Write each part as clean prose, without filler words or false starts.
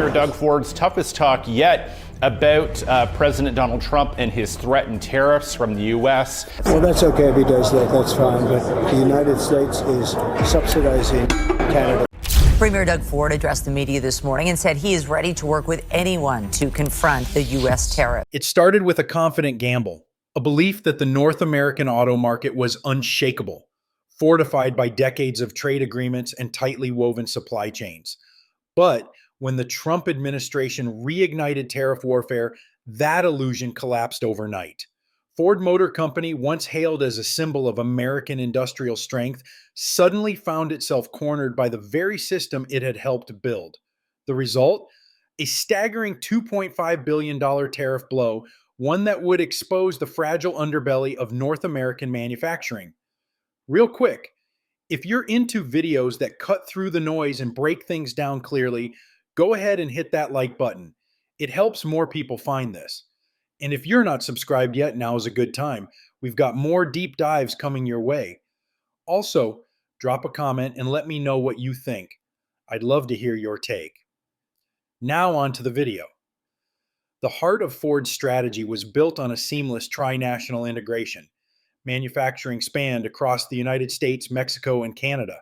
Premier Doug Ford's toughest talk yet about President Donald Trump and his threatened tariffs from the U.S. Well, that's okay if he does that. That's fine. But the United States is subsidizing Canada. Premier Doug Ford addressed the media this morning and said he is ready to work with anyone to confront the U.S. tariff. It started with a confident gamble, a belief that the North American auto market was unshakable, fortified by decades of trade agreements and tightly woven supply chains. But when the Trump administration reignited tariff warfare, that illusion collapsed overnight. Ford Motor Company, once hailed as a symbol of American industrial strength, suddenly found itself cornered by the very system it had helped build. The result? A staggering $2.5 billion tariff blow, one that would expose the fragile underbelly of North American manufacturing. Real quick, if you're into videos that cut through the noise and break things down clearly, go ahead and hit that like button. It helps more people find this. And if you're not subscribed yet, now is a good time. We've got more deep dives coming your way. Also, drop a comment and let me know what you think. I'd love to hear your take. Now on to the video. The heart of Ford's strategy was built on a seamless tri-national integration. Manufacturing spanned across the United States, Mexico, and Canada.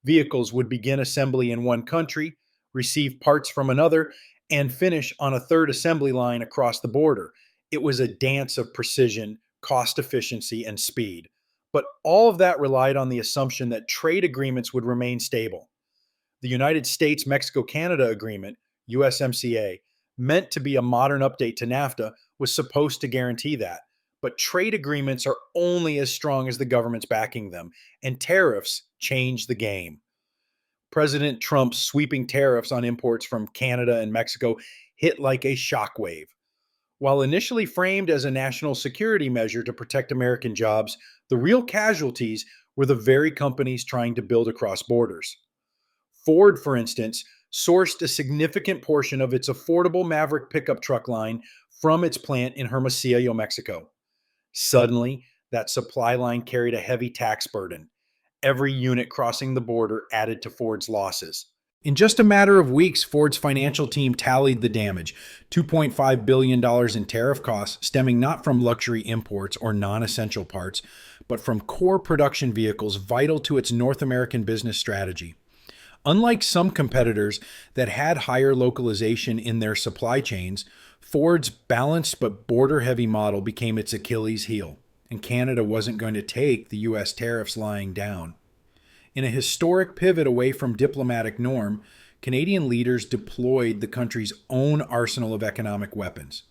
Vehicles would begin assembly in one country, receive parts from another, and finish on a third assembly line across the border. It was a dance of precision, cost efficiency, and speed. But all of that relied on the assumption that trade agreements would remain stable. The United States-Mexico-Canada Agreement, USMCA, meant to be a modern update to NAFTA, was supposed to guarantee that. But trade agreements are only as strong as the governments backing them, and tariffs change the game. President Trump's sweeping tariffs on imports from Canada and Mexico hit like a shockwave. While initially framed as a national security measure to protect American jobs, the real casualties were the very companies trying to build across borders. Ford, for instance, sourced a significant portion of its affordable Maverick pickup truck line from its plant in Hermosillo, Mexico. Suddenly, that supply line carried a heavy tax burden. Every unit crossing the border added to Ford's losses. In just a matter of weeks, Ford's financial team tallied the damage, $2.5 billion in tariff costs stemming not from luxury imports or non-essential parts, but from core production vehicles vital to its North American business strategy. Unlike some competitors that had higher localization in their supply chains, Ford's balanced but border-heavy model became its Achilles heel, and Canada wasn't going to take the U.S. tariffs lying down. In a historic pivot away from diplomatic norm, Canadian leaders deployed the country's own arsenal of economic weapons.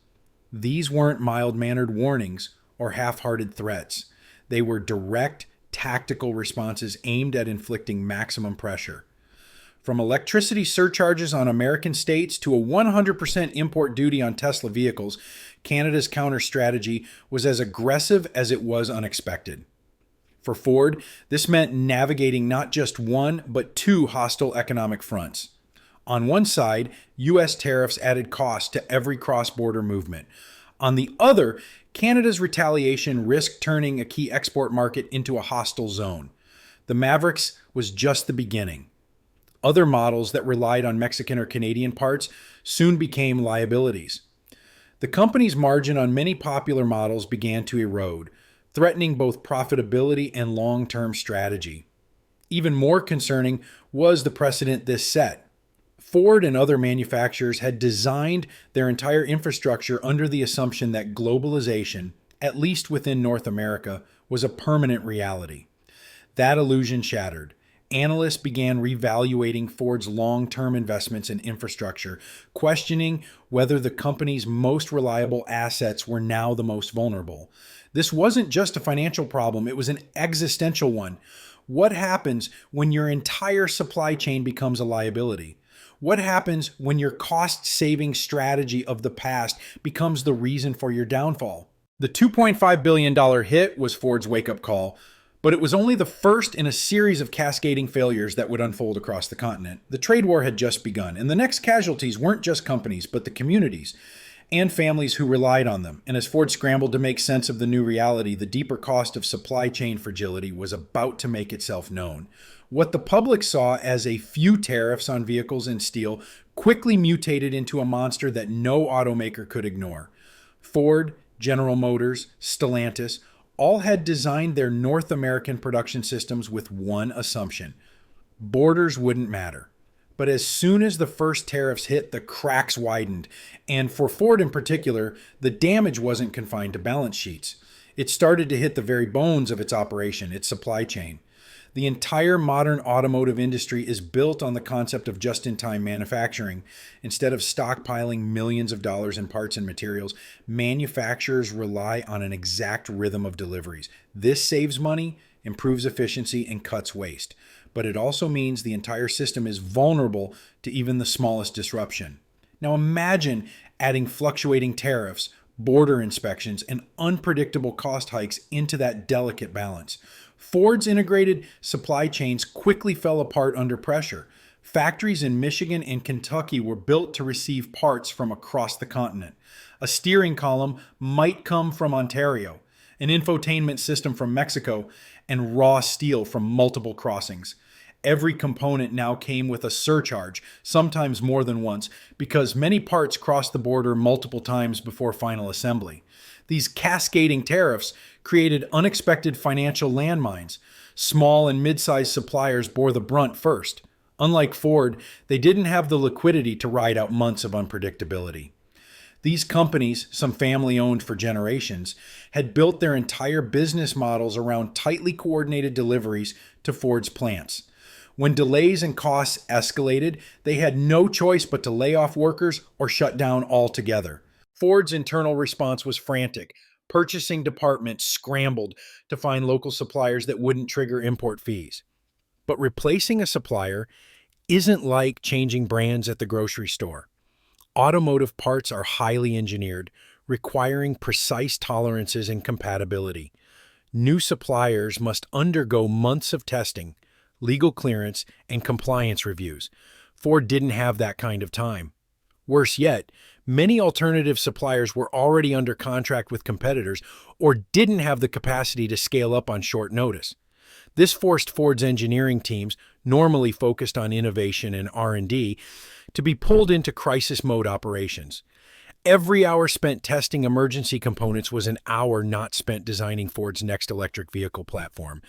These weren't mild-mannered warnings or half-hearted threats. They were direct, tactical responses aimed at inflicting maximum pressure. From electricity surcharges on American states to a 100% import duty on Tesla vehicles, Canada's counter strategy was as aggressive as it was unexpected. For Ford, this meant navigating not just one, but two hostile economic fronts. On one side, U.S. tariffs added cost to every cross-border movement. On the other, Canada's retaliation risked turning a key export market into a hostile zone. The Mavericks was just the beginning. Other models that relied on Mexican or Canadian parts soon became liabilities. The company's margin on many popular models began to erode, threatening both profitability and long-term strategy. Even more concerning was the precedent this set. Ford and other manufacturers had designed their entire infrastructure under the assumption that globalization, at least within North America, was a permanent reality. That illusion shattered. Analysts began reevaluating Ford's long-term investments in infrastructure, questioning whether the company's most reliable assets were now the most vulnerable. This wasn't just a financial problem, it was an existential one. What happens when your entire supply chain becomes a liability? What happens when your cost-saving strategy of the past becomes the reason for your downfall? The $2.5 billion hit was Ford's wake-up call, but it was only the first in a series of cascading failures that would unfold across the continent. The trade war had just begun, and the next casualties weren't just companies, but the communities and families who relied on them. And as Ford scrambled to make sense of the new reality, the deeper cost of supply chain fragility was about to make itself known. What the public saw as a few tariffs on vehicles and steel quickly mutated into a monster that no automaker could ignore. Ford, General Motors, Stellantis all had designed their North American production systems with one assumption: borders wouldn't matter. But as soon as the first tariffs hit, the cracks widened. And for Ford in particular, the damage wasn't confined to balance sheets. It started to hit the very bones of its operation, its supply chain. The entire modern automotive industry is built on the concept of just-in-time manufacturing. Instead of stockpiling millions of dollars in parts and materials, manufacturers rely on an exact rhythm of deliveries. This saves money, improves efficiency, and cuts waste. But it also means the entire system is vulnerable to even the smallest disruption. Now imagine adding fluctuating tariffs, border inspections, and unpredictable cost hikes into that delicate balance. Ford's integrated supply chains quickly fell apart under pressure. Factories in Michigan and Kentucky were built to receive parts from across the continent. A steering column might come from Ontario, an infotainment system from Mexico, and raw steel from multiple crossings. Every component now came with a surcharge, sometimes more than once, because many parts crossed the border multiple times before final assembly. These cascading tariffs created unexpected financial landmines. Small and mid-sized suppliers bore the brunt first. Unlike Ford, they didn't have the liquidity to ride out months of unpredictability. These companies, some family-owned for generations, had built their entire business models around tightly coordinated deliveries to Ford's plants. When delays and costs escalated, they had no choice but to lay off workers or shut down altogether. Ford's internal response was frantic. Purchasing departments scrambled to find local suppliers that wouldn't trigger import fees. But replacing a supplier isn't like changing brands at the grocery store. Automotive parts are highly engineered, requiring precise tolerances and compatibility. New suppliers must undergo months of testing, legal clearance, and compliance reviews. Ford didn't have that kind of time. Worse yet, many alternative suppliers were already under contract with competitors or didn't have the capacity to scale up on short notice. This forced Ford's engineering teams, normally focused on innovation and R&D, to be pulled into crisis mode operations. Every hour spent testing emergency components was an hour not spent designing Ford's next electric vehicle platform.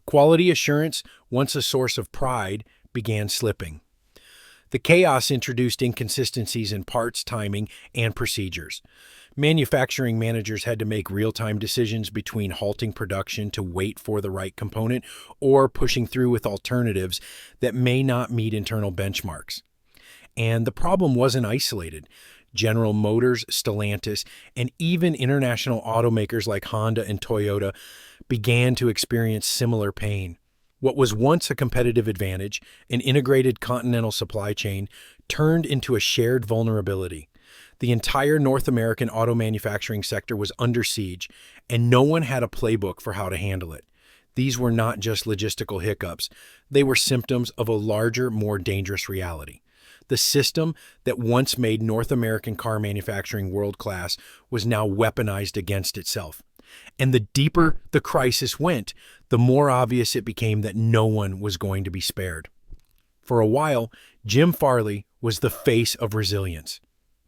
Quality assurance, once a source of pride, began slipping. The chaos introduced inconsistencies in parts, timing, and procedures. Manufacturing managers had to make real-time decisions between halting production to wait for the right component or pushing through with alternatives that may not meet internal benchmarks. And the problem wasn't isolated. General Motors, Stellantis, and even international automakers like Honda and Toyota began to experience similar pain. What was once a competitive advantage, an integrated continental supply chain, turned into a shared vulnerability. The entire North American auto manufacturing sector was under siege, and no one had a playbook for how to handle it. These were not just logistical hiccups. They were symptoms of a larger, more dangerous reality. The system that once made North American car manufacturing world-class was now weaponized against itself. And the deeper the crisis went, the more obvious it became that no one was going to be spared. For a while, Jim Farley was the face of resilience.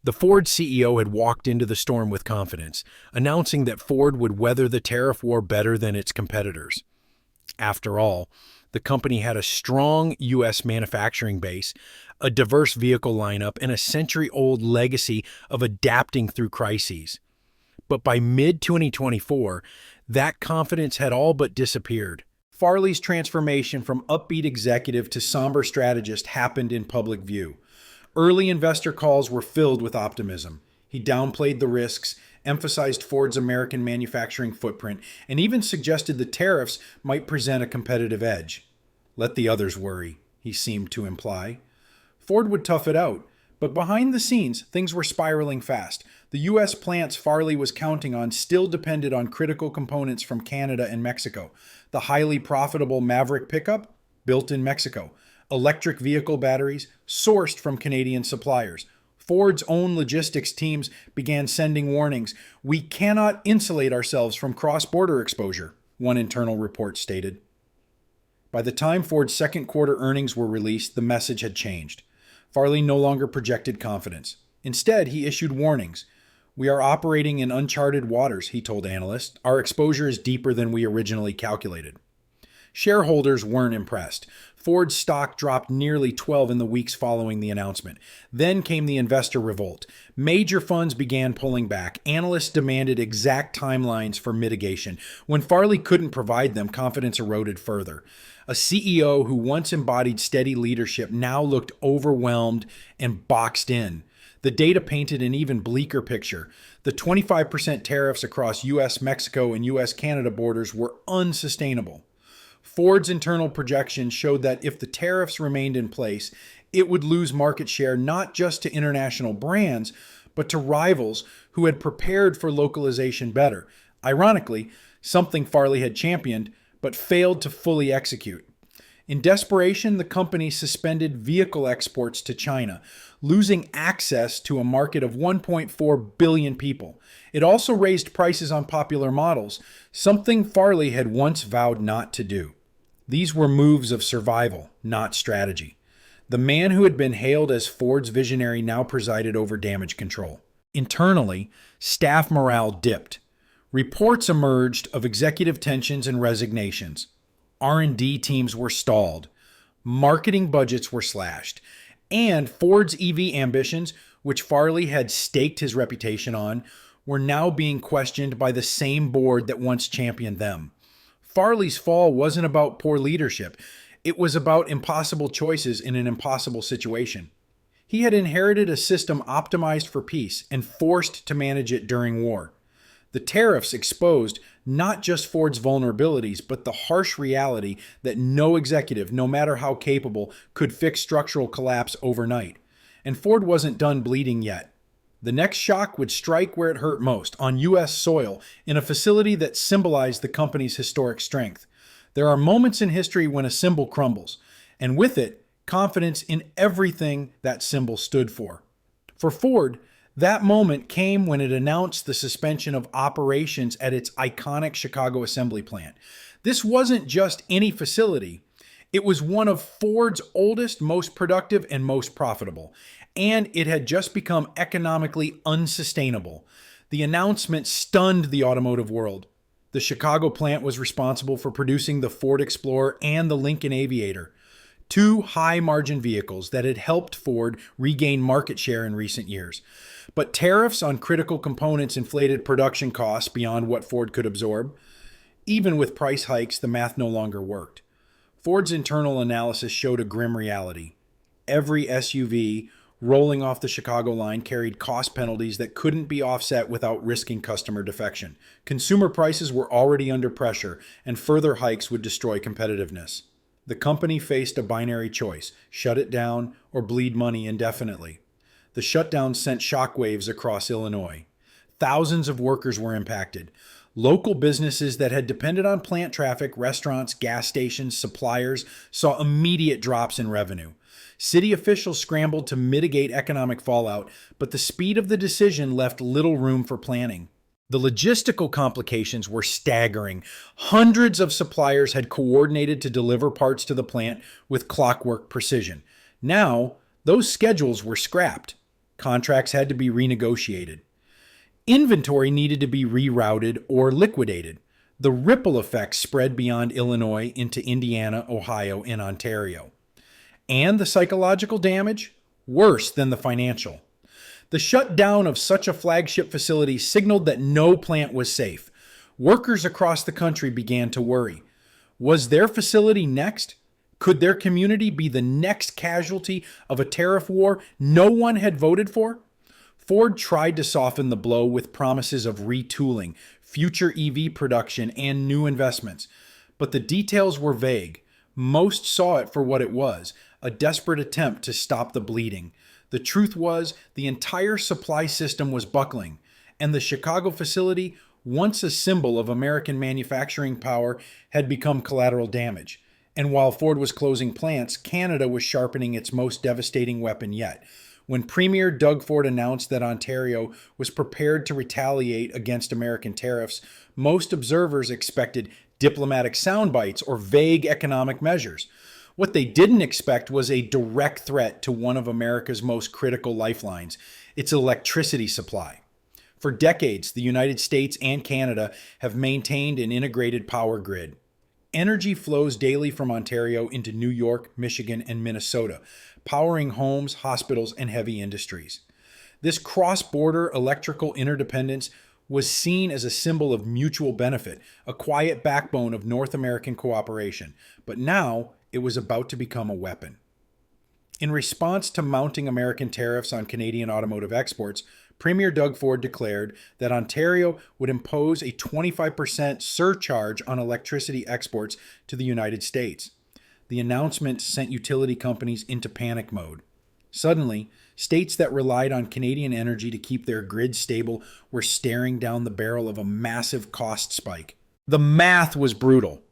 The Ford CEO had walked into the storm with confidence, announcing that Ford would weather the tariff war better than its competitors. After all, the company had a strong U.S. manufacturing base, a diverse vehicle lineup, and a century-old legacy of adapting through crises. But by mid-2024, that confidence had all but disappeared. Farley's transformation from upbeat executive to somber strategist happened in public view. Early investor calls were filled with optimism. He downplayed the risks, emphasized Ford's American manufacturing footprint, and even suggested the tariffs might present a competitive edge. Let the others worry, he seemed to imply. Ford would tough it out, but behind the scenes, things were spiraling fast. The U.S. plants Farley was counting on still depended on critical components from Canada and Mexico. The highly profitable Maverick pickup, built in Mexico. Electric vehicle batteries, sourced from Canadian suppliers. Ford's own logistics teams began sending warnings. "We cannot insulate ourselves from cross-border exposure," one internal report stated. By the time Ford's second quarter earnings were released, the message had changed. Farley no longer projected confidence. Instead, he issued warnings. "We are operating in uncharted waters," he told analysts. "Our exposure is deeper than we originally calculated." Shareholders weren't impressed. Ford's stock dropped nearly 12 in the weeks following the announcement. Then came the investor revolt. Major funds began pulling back. Analysts demanded exact timelines for mitigation. When Farley couldn't provide them, confidence eroded further. A CEO who once embodied steady leadership now looked overwhelmed and boxed in. The data painted an even bleaker picture. The 25% tariffs across U.S.-Mexico and U.S.-Canada borders were unsustainable. Ford's internal projections showed that if the tariffs remained in place, it would lose market share not just to international brands, but to rivals who had prepared for localization better. Ironically, something Farley had championed, but failed to fully execute. In desperation, the company suspended vehicle exports to China, losing access to a market of 1.4 billion people. It also raised prices on popular models, something Farley had once vowed not to do. These were moves of survival, not strategy. The man who had been hailed as Ford's visionary now presided over damage control. Internally, staff morale dipped. Reports emerged of executive tensions and resignations. R&D teams were stalled. Marketing budgets were slashed. And Ford's EV ambitions, which Farley had staked his reputation on, were now being questioned by the same board that once championed them. Farley's fall wasn't about poor leadership. It was about impossible choices in an impossible situation. He had inherited a system optimized for peace and forced to manage it during war. The tariffs exposed not just Ford's vulnerabilities, but the harsh reality that no executive, no matter how capable, could fix structural collapse overnight. And Ford wasn't done bleeding yet. The next shock would strike where it hurt most, on U.S. soil, in a facility that symbolized the company's historic strength. There are moments in history when a symbol crumbles, and with it, confidence in everything that symbol stood for. For Ford, that moment came when it announced the suspension of operations at its iconic Chicago assembly plant. This wasn't just any facility. It was one of Ford's oldest, most productive, and most profitable. And it had just become economically unsustainable. The announcement stunned the automotive world. The Chicago plant was responsible for producing the Ford Explorer and the Lincoln Aviator, two high-margin vehicles that had helped Ford regain market share in recent years. But tariffs on critical components inflated production costs beyond what Ford could absorb. Even with price hikes, the math no longer worked. Ford's internal analysis showed a grim reality. Every SUV rolling off the Chicago line carried cost penalties that couldn't be offset without risking customer defection. Consumer prices were already under pressure, and further hikes would destroy competitiveness. The company faced a binary choice: shut it down or bleed money indefinitely. The shutdown sent shockwaves across Illinois. Thousands of workers were impacted. Local businesses that had depended on plant traffic, restaurants, gas stations, suppliers, saw immediate drops in revenue. City officials scrambled to mitigate economic fallout, but the speed of the decision left little room for planning. The logistical complications were staggering. Hundreds of suppliers had coordinated to deliver parts to the plant with clockwork precision. Now, those schedules were scrapped. Contracts had to be renegotiated. Inventory needed to be rerouted or liquidated. The ripple effect spread beyond Illinois into Indiana, Ohio, and Ontario. And the psychological damage? Worse than the financial. The shutdown of such a flagship facility signaled that no plant was safe. Workers across the country began to worry. Was their facility next? Could their community be the next casualty of a tariff war no one had voted for? Ford tried to soften the blow with promises of retooling, future EV production, and new investments. But the details were vague. Most saw it for what it was, a desperate attempt to stop the bleeding. The truth was, the entire supply system was buckling, and the Chicago facility, once a symbol of American manufacturing power, had become collateral damage. And while Ford was closing plants, Canada was sharpening its most devastating weapon yet. When Premier Doug Ford announced that Ontario was prepared to retaliate against American tariffs, most observers expected diplomatic sound bites or vague economic measures. What they didn't expect was a direct threat to one of America's most critical lifelines, its electricity supply. For decades, the United States and Canada have maintained an integrated power grid. Energy flows daily from Ontario into New York, Michigan, and Minnesota, powering homes, hospitals, and heavy industries. This cross-border electrical interdependence was seen as a symbol of mutual benefit, a quiet backbone of North American cooperation. But now it was about to become a weapon. In response to mounting American tariffs on Canadian automotive exports, Premier Doug Ford declared that Ontario would impose a 25% surcharge on electricity exports to the United States. The announcement sent utility companies into panic mode. Suddenly, states that relied on Canadian energy to keep their grid stable were staring down the barrel of a massive cost spike. The math was brutal.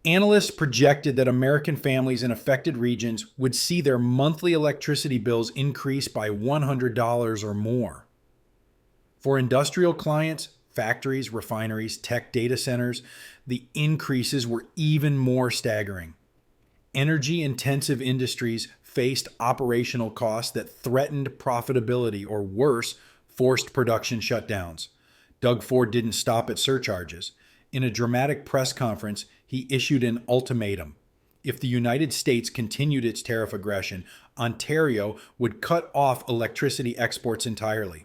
Analysts projected that American families in affected regions would see their monthly electricity bills increase by $100 or more. For industrial clients, factories, refineries, tech data centers, the increases were even more staggering. Energy-intensive industries faced operational costs that threatened profitability or worse, forced production shutdowns. Doug Ford didn't stop at surcharges. In a dramatic press conference, he issued an ultimatum. If the United States continued its tariff aggression, Ontario would cut off electricity exports entirely.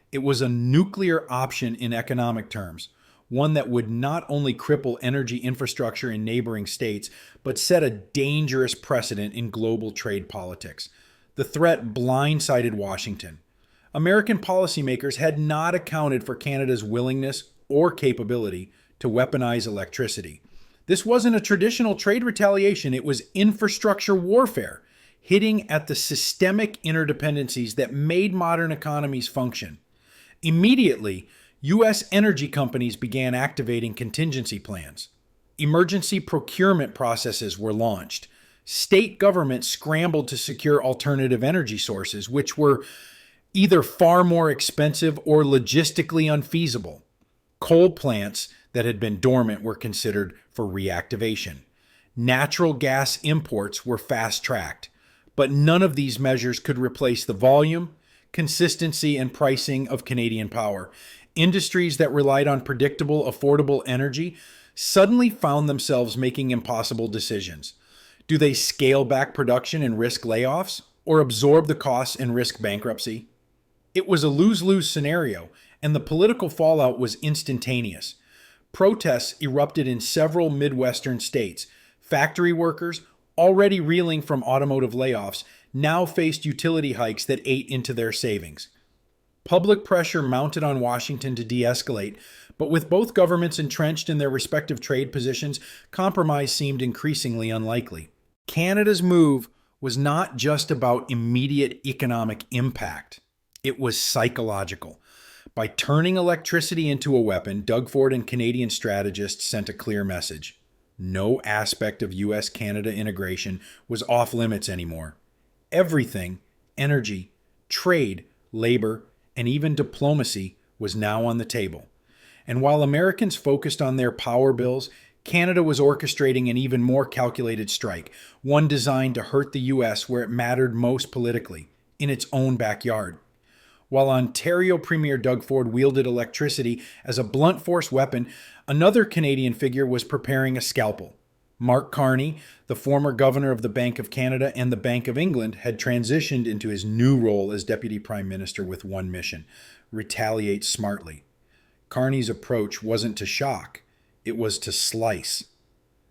It was a nuclear option in economic terms, one that would not only cripple energy infrastructure in neighboring states, but set a dangerous precedent in global trade politics. The threat blindsided Washington. American policymakers had not accounted for Canada's willingness or capability to weaponize electricity. This wasn't a traditional trade retaliation, it was infrastructure warfare, hitting at the systemic interdependencies that made modern economies function. Immediately, U.S. energy companies began activating contingency plans. Emergency procurement processes were launched. State governments scrambled to secure alternative energy sources, which were either far more expensive or logistically unfeasible. Coal plants that had been dormant were considered for reactivation. Natural gas imports were fast-tracked, but none of these measures could replace the volume, consistency, and pricing of Canadian power. Industries that relied on predictable, affordable energy suddenly found themselves making impossible decisions. Do they scale back production and risk layoffs, or absorb the costs and risk bankruptcy? It was a lose-lose scenario, and the political fallout was instantaneous. Protests erupted in several Midwestern states. Factory workers, already reeling from automotive layoffs, now faced utility hikes that ate into their savings. Public pressure mounted on Washington to de-escalate, but with both governments entrenched in their respective trade positions, compromise seemed increasingly unlikely. Canada's move was not just about immediate economic impact. It was psychological. By turning electricity into a weapon, Doug Ford and Canadian strategists sent a clear message. No aspect of U.S.-Canada integration was off limits anymore. Everything, energy, trade, labor, and even diplomacy was now on the table. And while Americans focused on their power bills, Canada was orchestrating an even more calculated strike, one designed to hurt the U.S. where it mattered most politically, in its own backyard. While Ontario Premier Doug Ford wielded electricity as a blunt force weapon, another Canadian figure was preparing a scalpel. Mark Carney, the former governor of the Bank of Canada and the Bank of England, had transitioned into his new role as Deputy Prime Minister with one mission: retaliate smartly. Carney's approach wasn't to shock, it was to slice.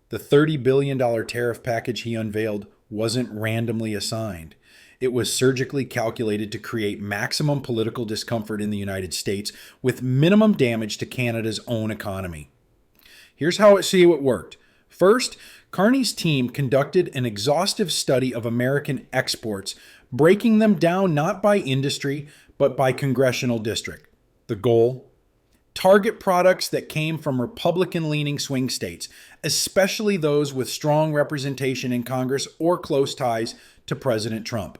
The $30 billion tariff package he unveiled wasn't randomly assigned. It was surgically calculated to create maximum political discomfort in the United States with minimum damage to Canada's own economy. Here's how it worked. First, Carney's team conducted an exhaustive study of American exports, breaking them down not by industry, but by congressional district. The goal? Target products that came from Republican-leaning swing states, especially those with strong representation in Congress or close ties to President Trump.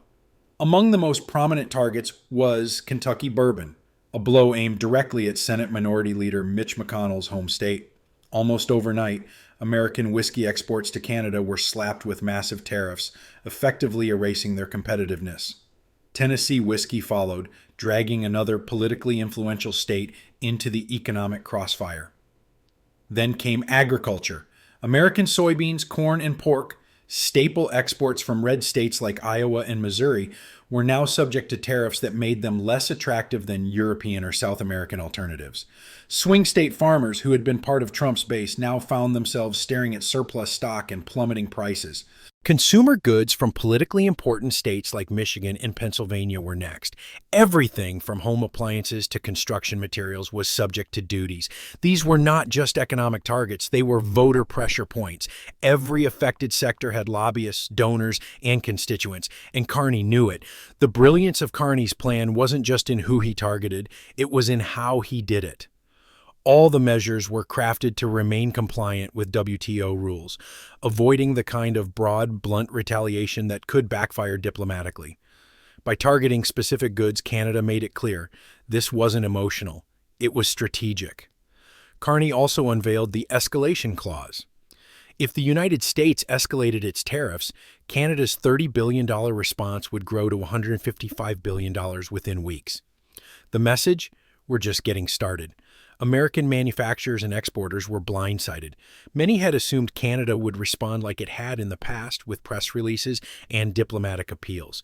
Among the most prominent targets was Kentucky bourbon, a blow aimed directly at Senate Minority Leader Mitch McConnell's home state. Almost overnight, American whiskey exports to Canada were slapped with massive tariffs, effectively erasing their competitiveness. Tennessee whiskey followed, dragging another politically influential state into the economic crossfire. Then came agriculture. American soybeans, corn, and pork, staple exports from red states like Iowa and Missouri, were now subject to tariffs that made them less attractive than European or South American alternatives. Swing state farmers who had been part of Trump's base now found themselves staring at surplus stock and plummeting prices. Consumer goods from politically important states like Michigan and Pennsylvania were next. Everything from home appliances to construction materials was subject to duties. These were not just economic targets, they were voter pressure points. Every affected sector had lobbyists, donors, and constituents, and Carney knew it. The brilliance of Carney's plan wasn't just in who he targeted, it was in how he did it. All the measures were crafted to remain compliant with WTO rules, avoiding the kind of broad, blunt retaliation that could backfire diplomatically. By targeting specific goods, Canada made it clear this wasn't emotional, it was strategic. Carney also unveiled the escalation clause. If the United States escalated its tariffs, Canada's $30 billion response would grow to $155 billion within weeks. The message? We're just getting started. American manufacturers and exporters were blindsided. Many had assumed Canada would respond like it had in the past with press releases and diplomatic appeals.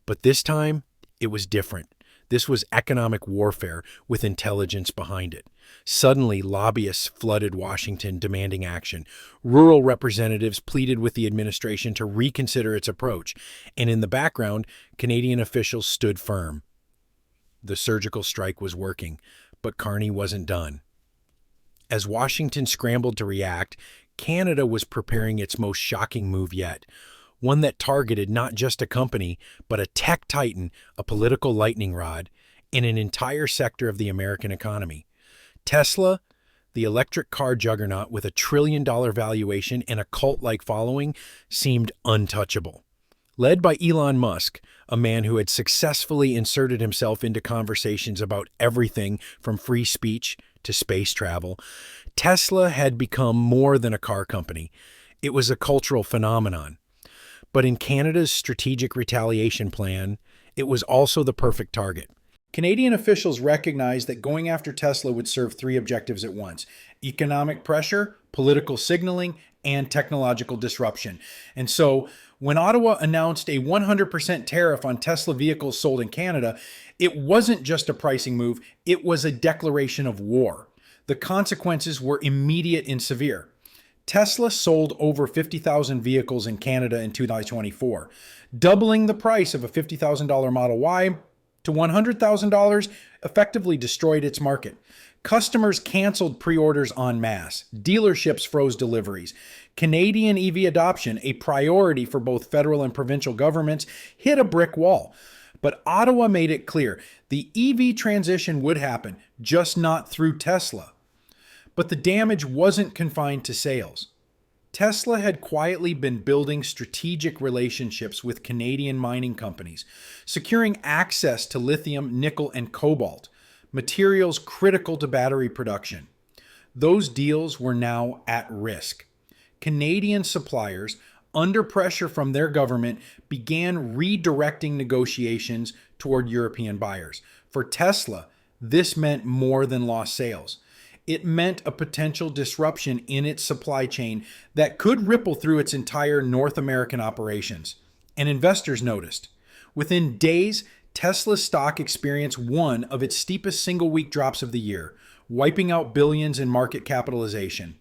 But this time, it was different. This was economic warfare with intelligence behind it. Suddenly, lobbyists flooded Washington demanding action. Rural representatives pleaded with the administration to reconsider its approach. And in the background, Canadian officials stood firm. The surgical strike was working. But Carney wasn't done. As Washington scrambled to react, Canada was preparing its most shocking move yet, one that targeted not just a company, but a tech titan, a political lightning rod, in an entire sector of the American economy. Tesla, the electric car juggernaut with a $1 trillion valuation and a cult-like following, seemed untouchable. Led by Elon Musk, a man who had successfully inserted himself into conversations about everything from free speech to space travel, Tesla had become more than a car company. It was a cultural phenomenon. But in Canada's strategic retaliation plan, it was also the perfect target. Canadian officials recognized that going after Tesla would serve three objectives at once: economic pressure, political signaling, and technological disruption. And so, when Ottawa announced a 100% tariff on Tesla vehicles sold in Canada, it wasn't just a pricing move, it was a declaration of war. The consequences were immediate and severe. Tesla sold over 50,000 vehicles in Canada in 2024, doubling the price of a $50,000 Model Y to $100,000 effectively destroyed its market. Customers canceled pre-orders en masse. Dealerships froze deliveries. Canadian EV adoption, a priority for both federal and provincial governments, hit a brick wall. But Ottawa made it clear the EV transition would happen, just not through Tesla. But the damage wasn't confined to sales. Tesla had quietly been building strategic relationships with Canadian mining companies, securing access to lithium, nickel, and cobalt, materials critical to battery production. Those deals were now at risk. Canadian suppliers, under pressure from their government, began redirecting negotiations toward European buyers. For Tesla, this meant more than lost sales. It meant a potential disruption in its supply chain that could ripple through its entire North American operations. And investors noticed. Within days, Tesla's stock experienced one of its steepest single-week drops of the year, wiping out billions in market capitalization.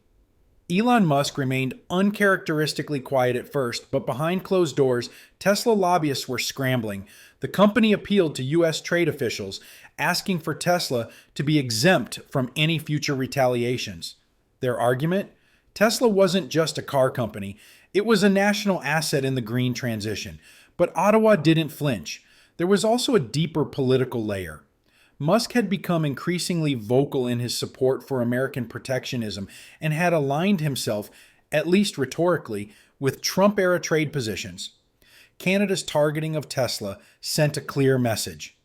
Elon Musk remained uncharacteristically quiet at first, but behind closed doors, Tesla lobbyists were scrambling. The company appealed to U.S. trade officials, asking for Tesla to be exempt from any future retaliations. Their argument? Tesla wasn't just a car company. It was a national asset in the green transition. But Ottawa didn't flinch. There was also a deeper political layer. Musk had become increasingly vocal in his support for American protectionism and had aligned himself, at least rhetorically, with Trump-era trade positions. Canada's targeting of Tesla sent a clear message.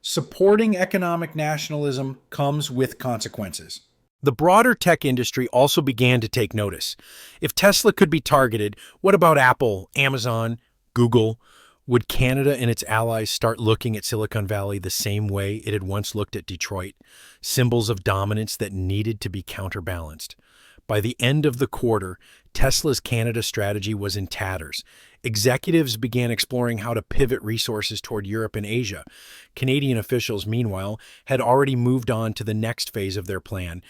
Supporting economic nationalism comes with consequences. The broader tech industry also began to take notice. If Tesla could be targeted, what about Apple, Amazon, Google? Would Canada and its allies start looking at Silicon Valley the same way it had once looked at Detroit? Symbols of dominance that needed to be counterbalanced. By the end of the quarter, Tesla's Canada strategy was in tatters. Executives began exploring how to pivot resources toward Europe and Asia. Canadian officials, meanwhile, had already moved on to the next phase of their plan,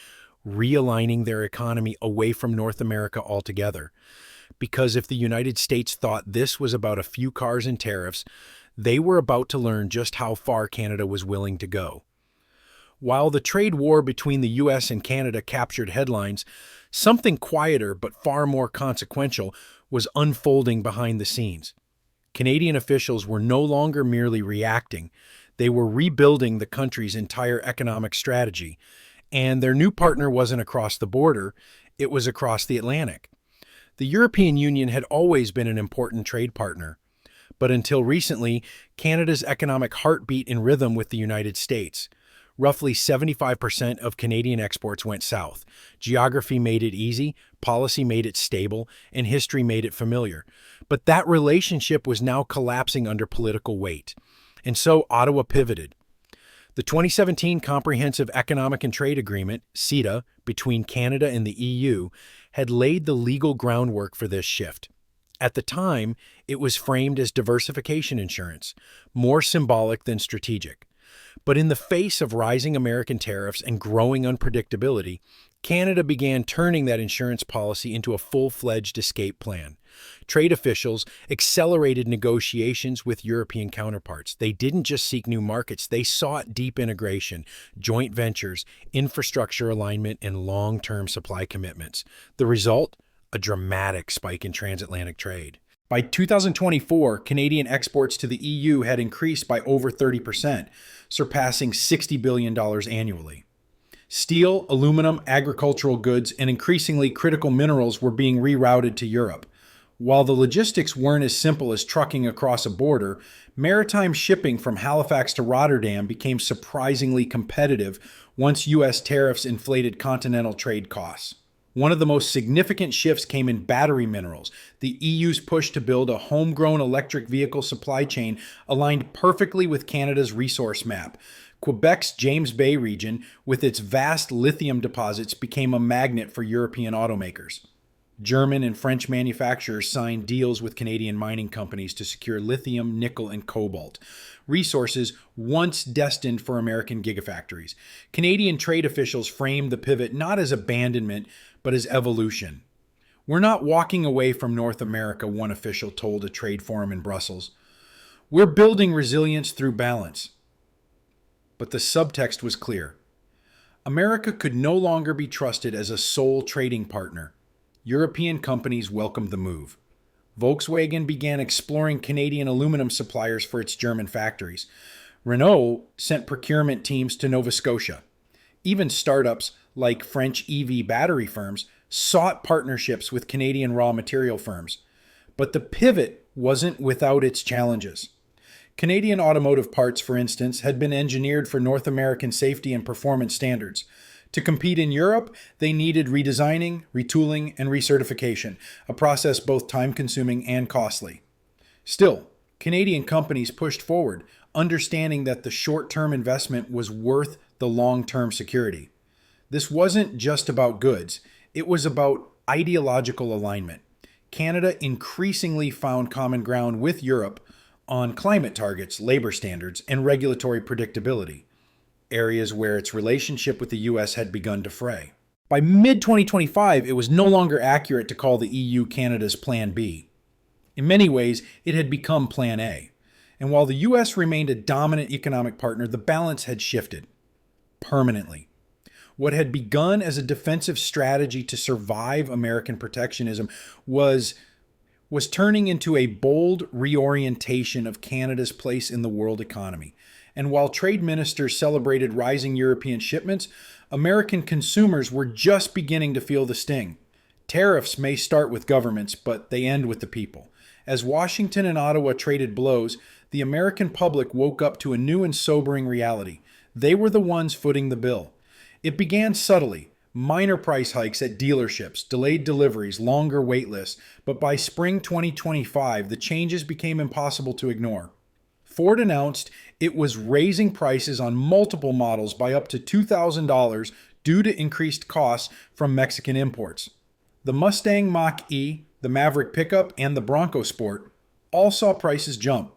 realigning their economy away from North America altogether. Because if the United States thought this was about a few cars and tariffs, they were about to learn just how far Canada was willing to go. While the trade war between the U.S. and Canada captured headlines, something quieter but far more consequential was unfolding behind the scenes. Canadian officials were no longer merely reacting, they were rebuilding the country's entire economic strategy. And their new partner wasn't across the border, it was across the Atlantic. The European Union had always been an important trade partner, but until recently, Canada's economic heartbeat in rhythm with the United States. Roughly 75% of Canadian exports went south. Geography made it easy, policy made it stable, and history made it familiar. But that relationship was now collapsing under political weight. And so Ottawa pivoted. The 2017 Comprehensive Economic and Trade Agreement, CETA, between Canada and the EU, had laid the legal groundwork for this shift. At the time, it was framed as diversification insurance, more symbolic than strategic. But in the face of rising American tariffs and growing unpredictability, Canada began turning that insurance policy into a full-fledged escape plan. Trade officials accelerated negotiations with European counterparts. They didn't just seek new markets, they sought deep integration, joint ventures, infrastructure alignment, and long-term supply commitments. The result? A dramatic spike in transatlantic trade. By 2024, Canadian exports to the EU had increased by over 30%, surpassing $60 billion annually. Steel, aluminum, agricultural goods, and increasingly critical minerals were being rerouted to Europe. While the logistics weren't as simple as trucking across a border, maritime shipping from Halifax to Rotterdam became surprisingly competitive once U.S. tariffs inflated continental trade costs. One of the most significant shifts came in battery minerals. The EU's push to build a homegrown electric vehicle supply chain aligned perfectly with Canada's resource map. Quebec's James Bay region, with its vast lithium deposits, became a magnet for European automakers. German and French manufacturers signed deals with Canadian mining companies to secure lithium, nickel, and cobalt, resources once destined for American gigafactories. Canadian trade officials framed the pivot not as abandonment, but as evolution. "We're not walking away from North America," one official told a trade forum in Brussels. "We're building resilience through balance." But the subtext was clear. America could no longer be trusted as a sole trading partner. European companies welcomed the move. Volkswagen began exploring Canadian aluminum suppliers for its German factories. Renault sent procurement teams to Nova Scotia. Even startups like French EV battery firms sought partnerships with Canadian raw material firms. But the pivot wasn't without its challenges. Canadian automotive parts, for instance, had been engineered for North American safety and performance standards. To compete in Europe, they needed redesigning, retooling, and recertification, a process both time-consuming and costly. Still, Canadian companies pushed forward, understanding that the short-term investment was worth the long-term security. This wasn't just about goods, it was about ideological alignment. Canada increasingly found common ground with Europe on climate targets, labor standards, and regulatory predictability, areas where its relationship with the U.S. had begun to fray. By mid-2025, it was no longer accurate to call the EU Canada's Plan B. In many ways, it had become Plan A. And while the U.S. remained a dominant economic partner, the balance had shifted permanently. What had begun as a defensive strategy to survive American protectionism was turning into a bold reorientation of Canada's place in the world economy. And while trade ministers celebrated rising European shipments, American consumers were just beginning to feel the sting. Tariffs may start with governments, but they end with the people. As Washington and Ottawa traded blows, the American public woke up to a new and sobering reality. They were the ones footing the bill. It began subtly, Minor price hikes at dealerships, delayed deliveries, longer wait lists, but by spring 2025, the changes became impossible to ignore. Ford announced it was raising prices on multiple models by up to $2,000 due to increased costs from Mexican imports. The Mustang Mach-E, the Maverick pickup, and the Bronco Sport all saw prices jump.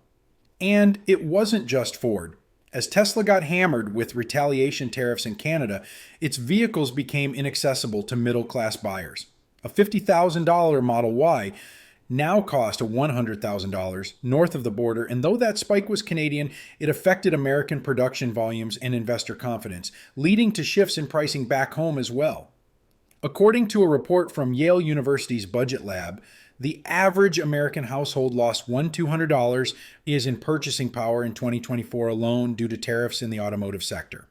And it wasn't just Ford. As Tesla got hammered with retaliation tariffs in Canada, its vehicles became inaccessible to middle-class buyers. A $50,000 Model Y now cost $100,000 north of the border, and though that spike was Canadian, it affected American production volumes and investor confidence, leading to shifts in pricing back home as well. According to a report from Yale University's Budget Lab, the average American household lost $1,200 in purchasing power in 2024 alone due to tariffs in the automotive sector.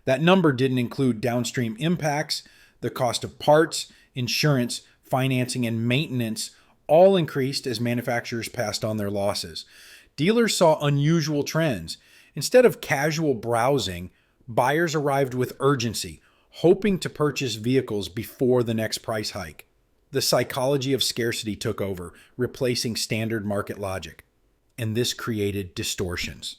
That number didn't include downstream impacts, the cost of parts, insurance, financing, and maintenance all increased as manufacturers passed on their losses. Dealers saw unusual trends. Instead of casual browsing, buyers arrived with urgency, hoping to purchase vehicles before the next price hike. The psychology of scarcity took over, replacing standard market logic. And this created distortions.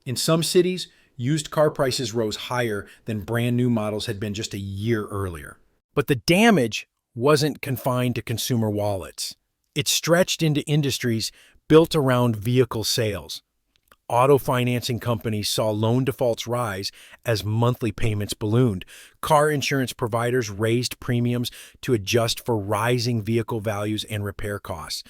In some cities, used car prices rose higher than brand new models had been just a year earlier. But the damage wasn't confined to consumer wallets. It stretched into industries built around vehicle sales. Auto financing companies saw loan defaults rise as monthly payments ballooned. Car insurance providers raised premiums to adjust for rising vehicle values and repair costs.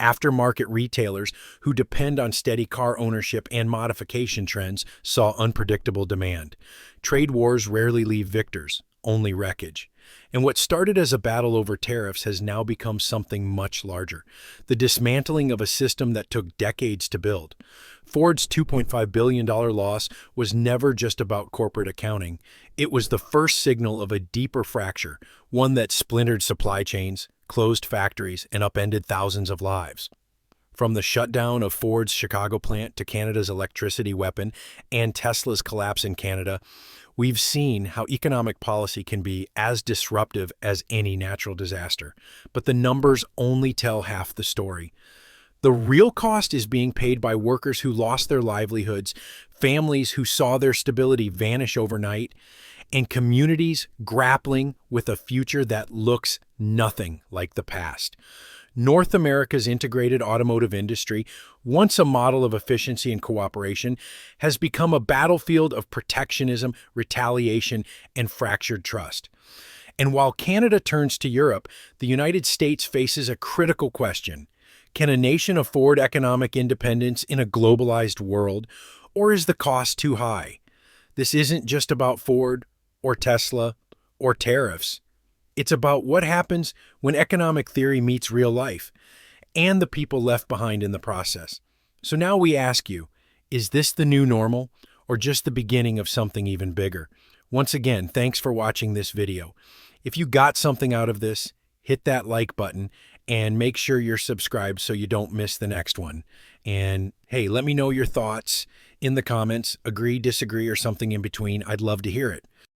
Aftermarket retailers, who depend on steady car ownership and modification trends, saw unpredictable demand. Trade wars rarely leave victors, only wreckage. And what started as a battle over tariffs has now become something much larger, the dismantling of a system that took decades to build. Ford's $2.5 billion loss was never just about corporate accounting. It was the first signal of a deeper fracture, one that splintered supply chains, closed factories, and upended thousands of lives. From the shutdown of Ford's Chicago plant to Canada's electricity weapon and Tesla's collapse in Canada, we've seen how economic policy can be as disruptive as any natural disaster. But the numbers only tell half the story. The real cost is being paid by workers who lost their livelihoods, families who saw their stability vanish overnight, and communities grappling with a future that looks nothing like the past. North America's integrated automotive industry, once a model of efficiency and cooperation, has become a battlefield of protectionism, retaliation, and fractured trust. And while Canada turns to Europe, the United States faces a critical question. Can a nation afford economic independence in a globalized world, or is the cost too high? This isn't just about Ford or Tesla or tariffs. It's about what happens when economic theory meets real life and the people left behind in the process. So now we ask you, is this the new normal or just the beginning of something even bigger? Once again, thanks for watching this video. If you got something out of this, hit that like button and make sure you're subscribed so you don't miss the next one. And hey, let me know your thoughts in the comments. Agree, disagree, or something in between. I'd love to hear it.